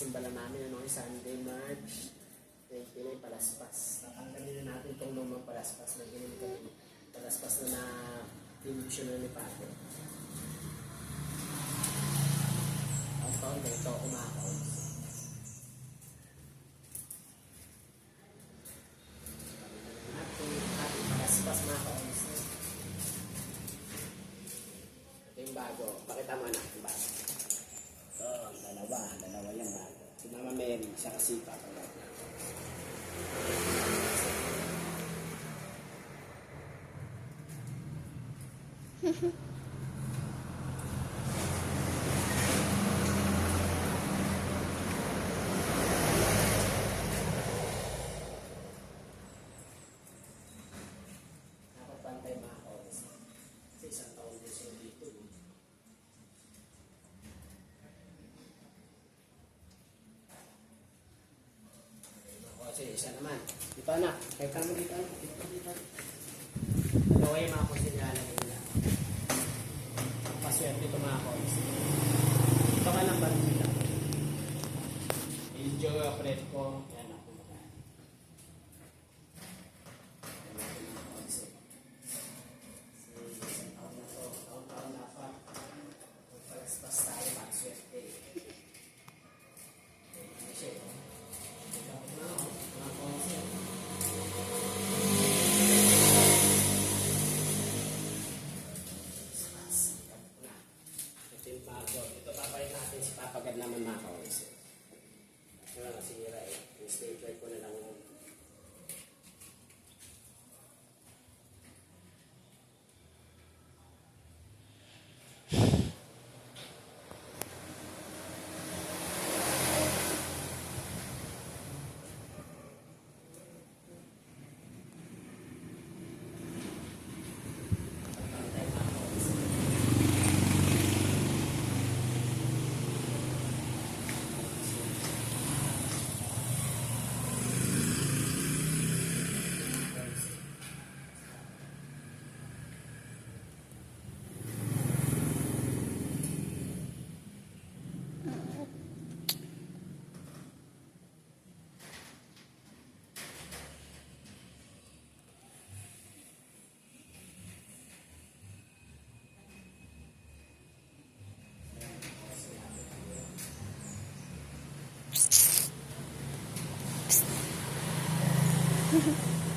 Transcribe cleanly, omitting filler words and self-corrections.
simbala namin noong Sunday, March 29, palaspas. Tatanggalin na natin itong lumang palaspas na ginamit kami. Palaspas na na-dimension na ni Pato. Ang taon na ito, umakaon. Ating palaspas mga kaons. Ito yung bago. Pakita mo na yung bago. Ito, dalawa yung bago. Si Mama Mary, siya kasi papagat na. Napapantay mga kaons. Sa isang taon din siya dito. Kasi isa naman. Dito anak. Kahit kamo dito. Dito. Dalawa yung mga konsilyalan nila. Paswerte ito mga kons. Ito ka ng band nila. Yung Joe Fred ko. Yan ako mga. Yan ako mga kons. Isang taon na to. Taon na pa. Palaspas tayo. Paswerte. Kasi ito papalit natin si papagad naman mga kawis. Ito lang nasira eh. Yung stapler ko na lang. Psst.